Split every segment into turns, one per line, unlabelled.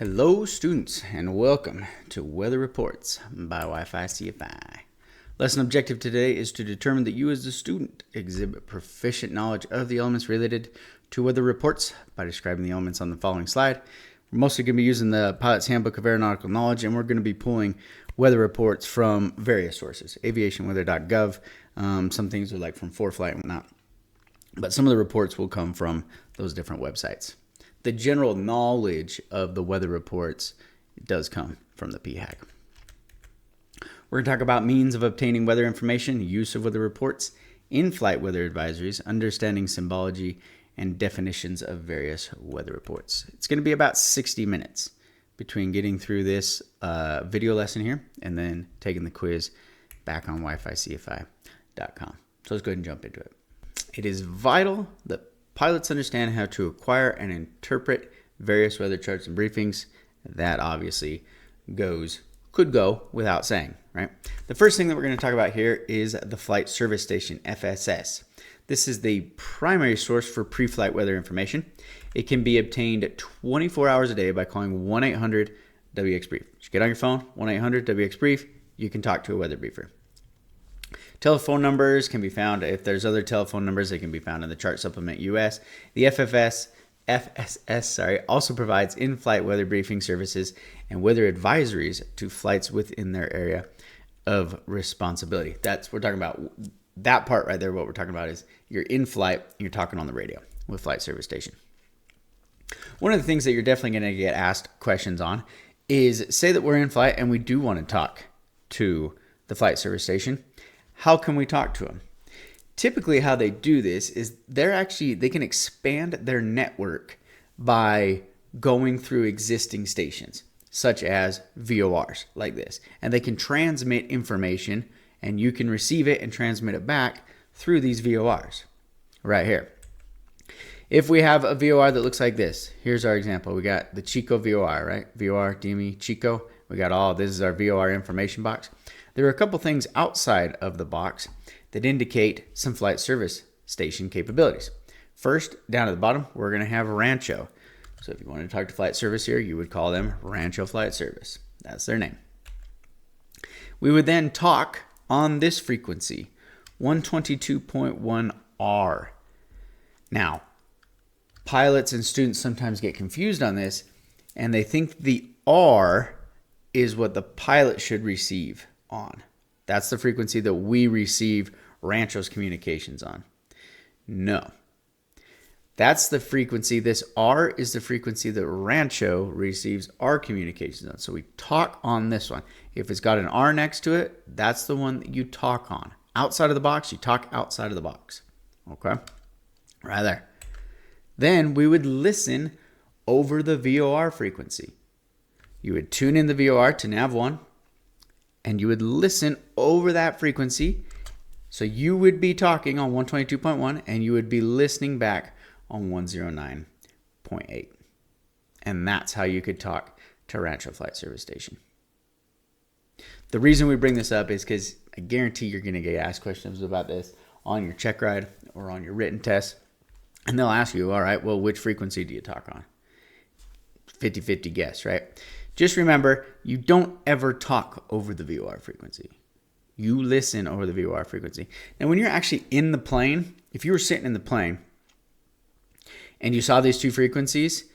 Hello students and welcome to Weather Reports by wifiCFI. Lesson objective today is to determine that you as a student exhibit proficient knowledge of the elements related to weather reports by describing the elements on the following slide. We're mostly going to be using the Pilot's Handbook of Aeronautical Knowledge, and we're going to be pulling weather reports from various sources, aviationweather.gov. Some things are like from ForeFlight and whatnot, but some of the reports will come from those different websites. The general knowledge of the weather reports does come from the PHAG. We're going to talk about means of obtaining weather information, use of weather reports, in-flight weather advisories, understanding symbology, and definitions of various weather reports. It's going to be about 60 minutes between getting through this video lesson here and then taking the quiz back on wifiCFI.com. So let's go ahead and jump into it. It is vital that pilots understand how to acquire and interpret various weather charts and briefings. That obviously could go without saying, right? The first thing that we're going to talk about here is the Flight Service Station, FSS. This is the primary source for pre-flight weather information. It can be obtained 24 hours a day by calling 1-800-WX-BRIEF. Just get on your phone, 1-800-WX-BRIEF. You can talk to a weather briefer. Telephone numbers can be found. If there's other telephone numbers, they can be found in the Chart Supplement US. The FSS also provides in-flight weather briefing services and weather advisories to flights within their area of responsibility. We're talking about that part right there. What we're talking about is you're in flight, you're talking on the radio with Flight Service Station. One of the things that you're definitely going to get asked questions on is, say that we're in flight and we do want to talk to the Flight Service Station. How can we talk to them? Typically how they do this is they can expand their network by going through existing stations, such as VORs like this. And they can transmit information and you can receive it and transmit it back through these VORs right here. If we have a VOR that looks like this, here's our example. We got the Chico VOR, right? VOR, DME, Chico. We got this is our VOR information box. There are a couple things outside of the box that indicate some Flight Service Station capabilities. First, down at the bottom, we're going to have Rancho. So if you wanted to talk to Flight Service here, you would call them Rancho Flight Service. That's their name. We would then talk on this frequency, 122.1R. Now, pilots and students sometimes get confused on this, and they think the R is what the pilot should receive on. That's the frequency that we receive Rancho's communications on. No. That's the frequency. This R is the frequency that Rancho receives our communications on. So we talk on this one. If it's got an R next to it, that's the one that you talk on. Outside of the box, you talk outside of the box. Okay? Right there. Then we would listen over the VOR frequency. You would tune in the VOR to nav 1. And you would listen over that frequency. So you would be talking on 122.1 and you would be listening back on 109.8. And that's how you could talk to Rancho Flight Service Station. The reason we bring this up is because I guarantee you're going to get asked questions about this on your check ride or on your written test. And they'll ask you, all right, well, which frequency do you talk on? 50-50 guess, right? Just remember, you don't ever talk over the VOR frequency. You listen over the VOR frequency. Now, when you're actually in the plane, if you were sitting in the plane and you saw these two frequencies,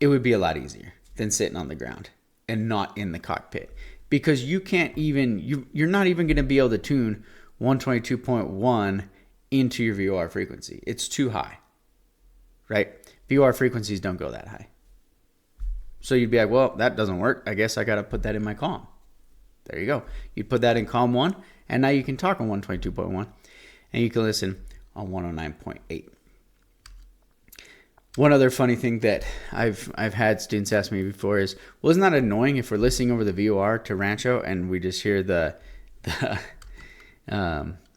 it would be a lot easier than sitting on the ground and not in the cockpit. Because you can't even, you're not even going to be able to tune 122.1 into your VOR frequency. It's too high, right? VOR frequencies don't go that high. So you'd be like, well, that doesn't work. I guess I got to put that in my comm. There you go. You put that in comm 1, and now you can talk on 122.1, and you can listen on 109.8. One other funny thing that I've had students ask me before is, well, isn't that annoying if we're listening over the VOR to Rancho and we just hear the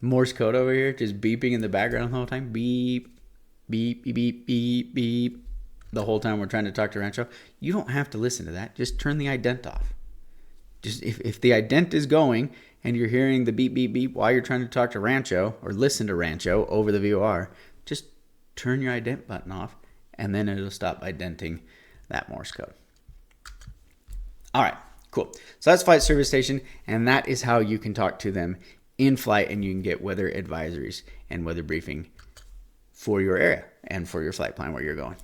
Morse code over here just beeping in the background the whole time? Beep, beep, beep, beep, beep, beep. The whole time we're trying to talk to Rancho. You don't have to listen to that. Just turn the ident off. Just if the ident is going and you're hearing the beep, beep, beep while you're trying to talk to Rancho or listen to Rancho over the VOR, just turn your ident button off and then it'll stop identing that Morse code. All right, cool. So that's Flight Service Station, and that is how you can talk to them in flight, and you can get weather advisories and weather briefing for your area and for your flight plan where you're going.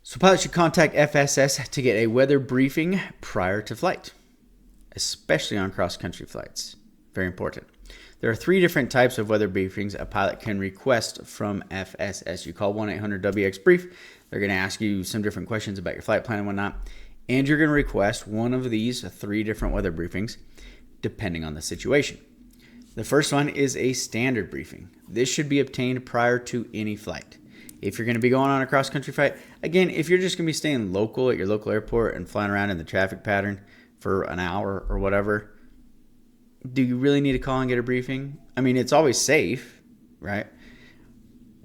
So pilots should contact FSS to get a weather briefing prior to flight, especially on cross-country flights. Very important. There are 3 different types of weather briefings a pilot can request from FSS. You call 1-800-WX-BRIEF. They're going to ask you some different questions about your flight plan and whatnot, and you're going to request one of these 3 different weather briefings depending on the situation. The first one is a standard briefing. This should be obtained prior to any flight. If you're going to be going on a cross-country flight, again, if you're just going to be staying local at your local airport and flying around in the traffic pattern for an hour or whatever, do you really need to call and get a briefing? I mean, it's always safe, right,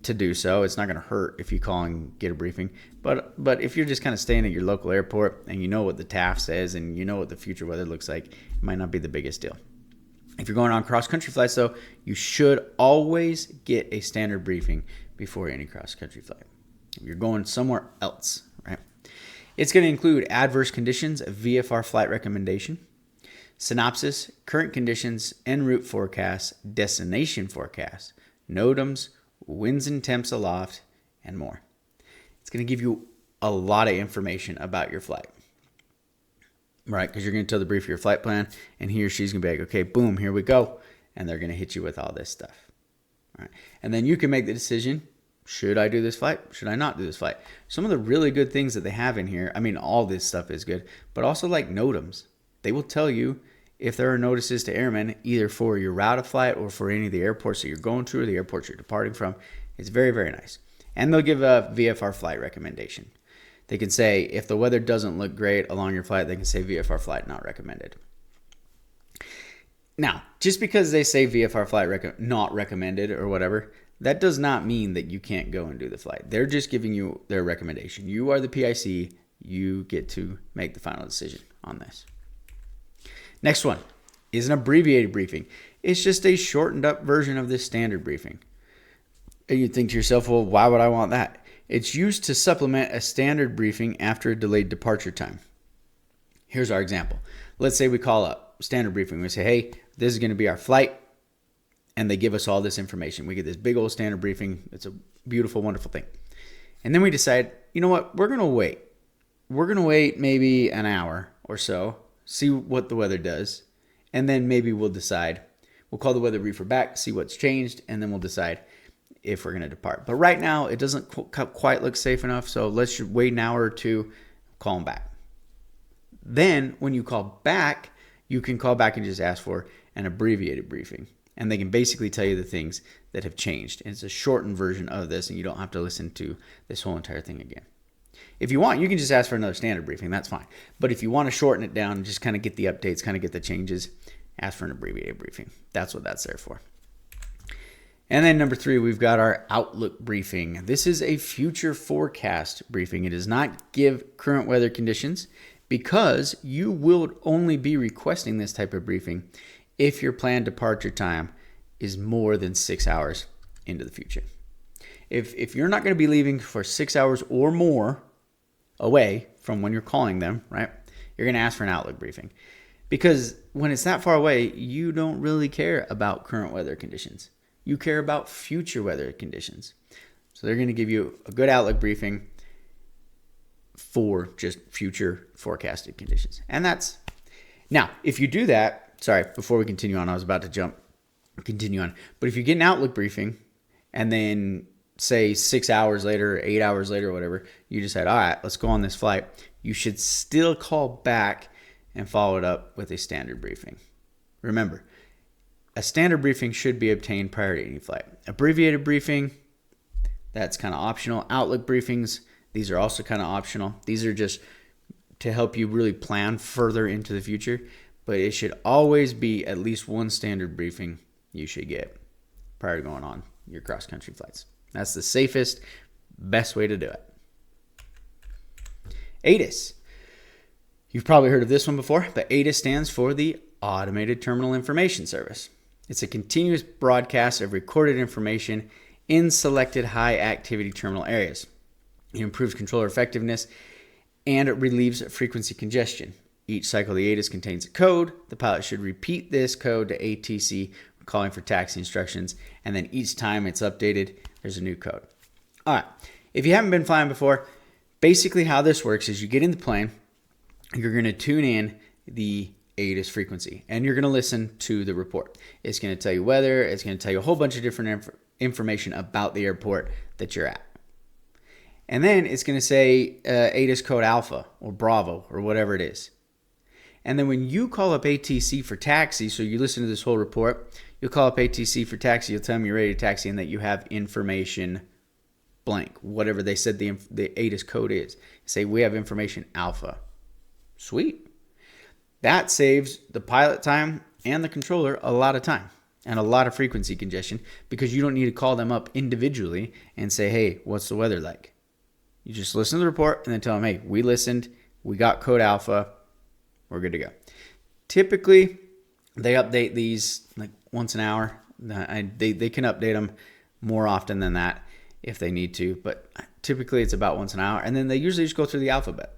to do so. It's not going to hurt if you call and get a briefing. But if you're just kind of staying at your local airport and you know what the TAF says and you know what the future weather looks like, it might not be the biggest deal. If you're going on cross-country flights, though, you should always get a standard briefing before any cross-country flight. If you're going somewhere else, right? It's going to include adverse conditions, a VFR flight recommendation, synopsis, current conditions, en route forecasts, destination forecasts, NOTAMs, winds and temps aloft, and more. It's going to give you a lot of information about your flight, right? Because you're going to tell the briefer your flight plan, and he or she's going to be like, okay, boom, here we go. And they're going to hit you with all this stuff. All right. And then you can make the decision, should I do this flight? Should I not do this flight? Some of the really good things that they have in here, I mean, all this stuff is good, but also like NOTAMs. They will tell you if there are notices to airmen, either for your route of flight or for any of the airports that you're going to or the airports you're departing from. It's very, very nice. And they'll give a VFR flight recommendation. They can say, if the weather doesn't look great along your flight, they can say VFR flight not recommended. Now, just because they say VFR flight not recommended or whatever, that does not mean that you can't go and do the flight. They're just giving you their recommendation. You are the PIC. You get to make the final decision on this. Next one is an abbreviated briefing. It's just a shortened up version of this standard briefing. And you think to yourself, well, why would I want that? It's used to supplement a standard briefing after a delayed departure time. Here's our example. Let's say we call up standard briefing. We say, hey, this is going to be our flight. And they give us all this information. We get this big old standard briefing. It's a beautiful, wonderful thing. And then we decide, you know what? We're going to wait. We're going to wait maybe an hour or so, see what the weather does. And then maybe we'll decide. We'll call the weather briefer back, see what's changed, and then we'll decide if we're going to depart. But right now, it doesn't quite look safe enough, so let's just wait an hour or two, call them back. Then, when you call back, you can call back and just ask for an abbreviated briefing. And they can basically tell you the things that have changed. And it's a shortened version of this, and you don't have to listen to this whole entire thing again. If you want, you can just ask for another standard briefing. That's fine. But if you want to shorten it down and just kind of get the updates, kind of get the changes, ask for an abbreviated briefing. That's what that's there for. And then number 3, we've got our outlook briefing. This is a future forecast briefing. It does not give current weather conditions because you will only be requesting this type of briefing if your planned departure time is more than 6 hours into the future. If you're not going to be leaving for 6 hours or more away from when you're calling them, right, you're going to ask for an outlook briefing. Because when it's that far away, you don't really care about current weather conditions. You care about future weather conditions. So they're going to give you a good outlook briefing for just future forecasted conditions. And that's, now, if you do that, sorry, before we continue on, I was about to continue on. But if you get an outlook briefing and then say 6 hours later, 8 hours later, or whatever, you decide, all right, let's go on this flight, you should still call back and follow it up with a standard briefing. Remember, a standard briefing should be obtained prior to any flight. Abbreviated briefing, that's kind of optional. Outlook briefings, these are also kind of optional. These are just to help you really plan further into the future. But it should always be at least one standard briefing you should get prior to going on your cross-country flights. That's the safest, best way to do it. ATIS. You've probably heard of this one before, but ATIS stands for the Automated Terminal Information Service. It's a continuous broadcast of recorded information in selected high-activity terminal areas. It improves controller effectiveness and it relieves frequency congestion. Each cycle of the ATIS contains a code. The pilot should repeat this code to ATC calling for taxi instructions, and then each time it's updated, there's a new code. All right, if you haven't been flying before, basically how this works is you get in the plane, you're going to tune in the ATIS frequency, and you're going to listen to the report. It's going to tell you weather, it's going to tell you a whole bunch of different information about the airport that you're at. And then it's going to say ATIS code Alpha or Bravo or whatever it is. And then when you call up ATC for taxi, so you listen to this whole report, you'll call up ATC for taxi, you'll tell them you're ready to taxi and that you have information blank, whatever they said the ATIS code is. Say, we have information Alpha. Sweet. That saves the pilot time and the controller a lot of time and a lot of frequency congestion because you don't need to call them up individually and say, hey, what's the weather like? You just listen to the report and then tell them, hey, we listened, we got code Alpha, we're good to go. Typically, they update these like once an hour. They can update them more often than that if they need to, but typically it's about once an hour. And then they usually just go through the alphabet.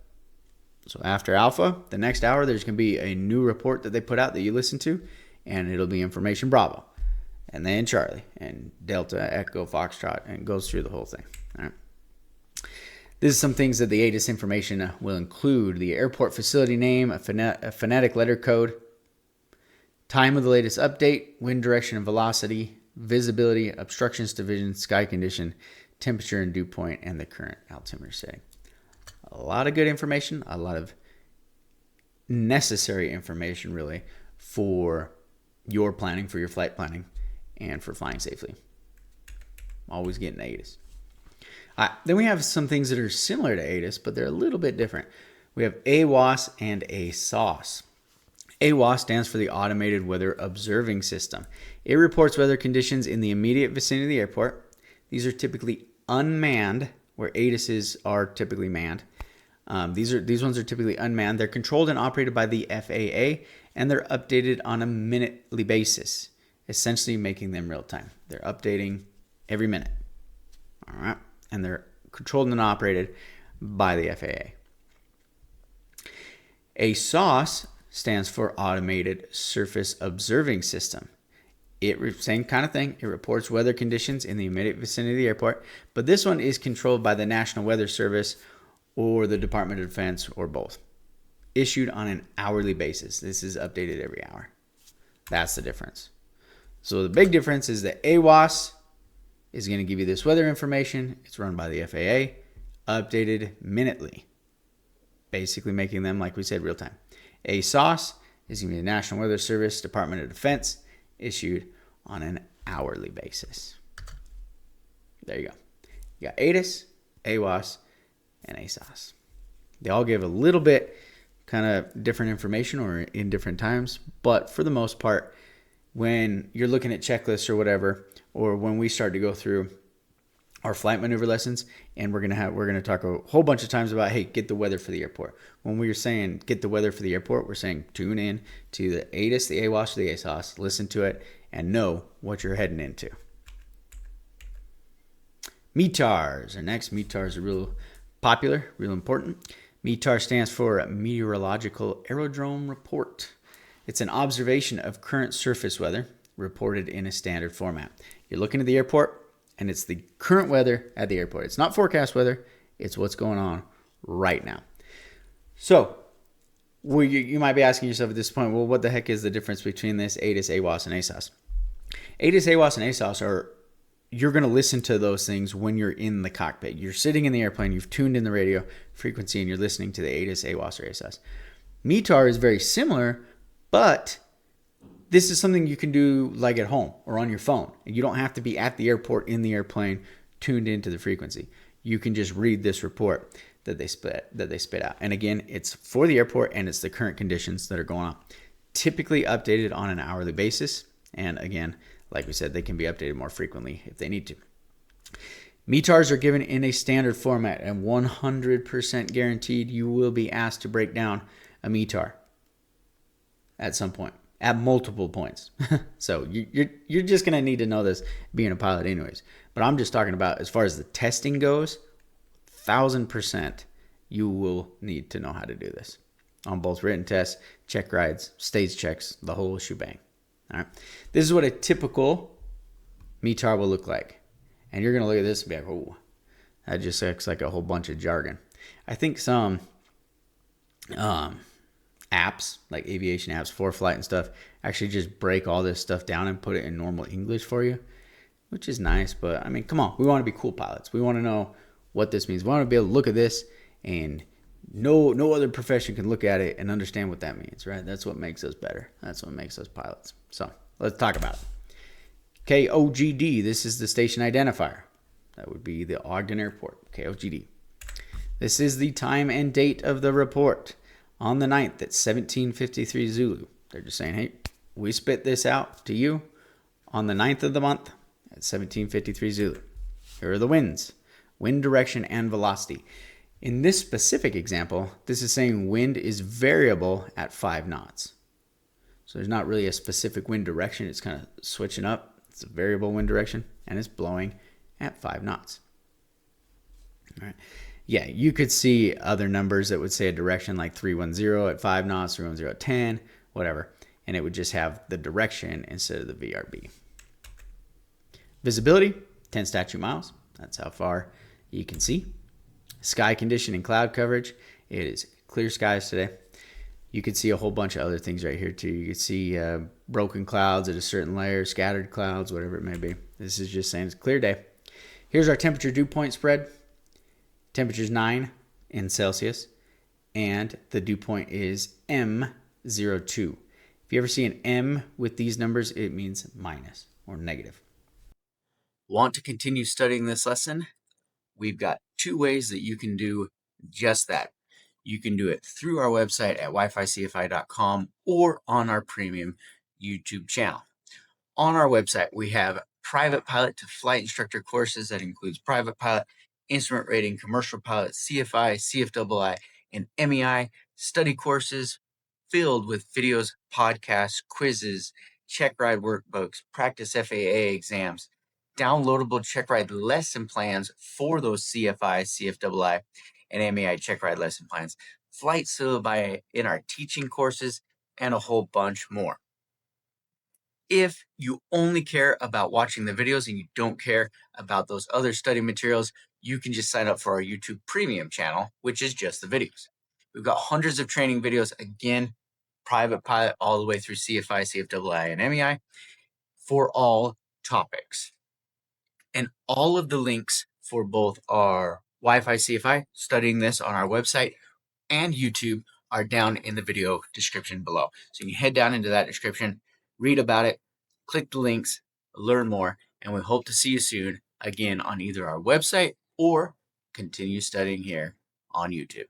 So after Alpha, the next hour, there's going to be a new report that they put out that you listen to, and it'll be information Bravo, and then Charlie, and Delta, Echo, Foxtrot, and it goes through the whole thing. All right. This is some things that the ATIS information will include: the airport facility name, a phonetic letter code, time of the latest update, wind direction and velocity, visibility, obstructions division, sky condition, temperature and dew point, and the current altimeter setting. A lot of good information, a lot of necessary information really for your planning, for your flight planning, and for flying safely. Always getting ATIS. Then we have some things that are similar to ATIS, but they're a little bit different. We have AWOS and ASOS. AWOS stands for the Automated Weather Observing System. It reports weather conditions in the immediate vicinity of the airport. These are typically unmanned, where ATISs are typically manned. These ones are typically unmanned. They're controlled and operated by the FAA, and they're updated on a minutely basis, essentially making them real time. They're updating every minute. All right. And they're controlled and operated by the FAA. ASOS stands for Automated Surface Observing System. Same kind of thing. It reports weather conditions in the immediate vicinity of the airport, but this one is controlled by the National Weather Service or the Department of Defense or both. Issued on an hourly basis. This is updated every hour. That's the difference. So the big difference is that AWOS is going to give you this weather information. It's run by the FAA, updated minutely, basically making them, like we said, real time. ASOS is going to be the National Weather Service, Department of Defense, issued on an hourly basis. There you go. You got ATIS, AWOS, and ASOS. They all give a little bit kind of different information or in different times, but for the most part, when you're looking at checklists or whatever, or when we start to go through our flight maneuver lessons, and we're gonna talk a whole bunch of times about, hey, get the weather for the airport. When we're saying get the weather for the airport, we're saying tune in to the ATIS, the AWOS, or the ASOS, listen to it, and know what you're heading into. METARs are next. METARs are real popular, real important. METAR stands for Meteorological Aerodrome Report. It's an observation of current surface weather reported in a standard format. You're looking at the airport, and it's the current weather at the airport. It's not forecast weather. It's what's going on right now. So you might be asking yourself at this point, well, what the heck is the difference between this ATIS, AWOS, and ASOS? ATIS, AWOS, and ASOS you're going to listen to those things when you're in the cockpit. You're sitting in the airplane, you've tuned in the radio frequency, and you're listening to the ATIS, AWOS, or ASOS. METAR is very similar, but this is something you can do like at home or on your phone. You don't have to be at the airport in the airplane tuned into the frequency. You can just read this report that they spit out. And again, it's for the airport and it's the current conditions that are going on. Typically updated on an hourly basis. And again, like we said, they can be updated more frequently if they need to. METARs are given in a standard format, and 100% guaranteed you will be asked to break down a METAR at some point, at multiple points. So you're just going to need to know this being a pilot anyways. But I'm just talking about as far as the testing goes, 1,000% you will need to know how to do this on both written tests, check rides, stage checks, the whole shebang. All right. This is what a typical METAR will look like. And you're going to look at this and be like, oh, that just looks like a whole bunch of jargon. I think some apps, like aviation apps, ForeFlight and stuff, actually just break all this stuff down and put it in normal English for you, which is nice. But, I mean, come on. We want to be cool pilots. We want to know what this means. We want to be able to look at this and no other profession can look at it and understand what that means, right? That's what makes us better. That's what makes us pilots. So let's talk about it. KOGD, this is the station identifier. That would be the Ogden Airport, KOGD. This is the time and date of the report. On the 9th at 1753 Zulu. They're just saying, hey, we spit this out to you on the 9th of the month at 1753 Zulu. Here are the winds, wind direction, and velocity. In this specific example, this is saying wind is variable at 5 knots. So there's not really a specific wind direction. It's kind of switching up. It's a variable wind direction, and it's blowing at 5 knots. All right. Yeah, you could see other numbers that would say a direction like 310 at 5 knots, 310 at 10, whatever. And it would just have the direction instead of the VRB. Visibility, 10 statute miles. That's how far you can see. Sky condition and cloud coverage. It is clear skies today. You could see a whole bunch of other things right here too. You could see broken clouds at a certain layer, scattered clouds, whatever it may be. This is just saying it's a clear day. Here's our temperature dew point spread. Temperature's 9 in Celsius, and the dew point is M02. If you ever see an M with these numbers, it means minus or negative. Want to continue studying this lesson? We've got 2 ways that you can do just that. You can do it through our website at wifiCFI.com or on our premium YouTube channel. On our website, we have private pilot to flight instructor courses that includes private pilot, instrument rating, commercial pilot, CFI, CFII, and MEI study courses filled with videos, podcasts, quizzes, check ride workbooks, practice FAA exams, downloadable check ride lesson plans for those CFI, CFII, and MEI check ride lesson plans, flight syllabi in our teaching courses, and a whole bunch more. If you only care about watching the videos and you don't care about those other study materials, you can just sign up for our YouTube premium channel, which is just the videos. We've got hundreds of training videos, again, private pilot all the way through CFI, CFII, and MEI for all topics. And all of the links for both our wifiCFI, studying this on our website, and YouTube are down in the video description below. So you can head down into that description, read about it, click the links, learn more, and we hope to see you soon again on either our website or continue studying here on YouTube.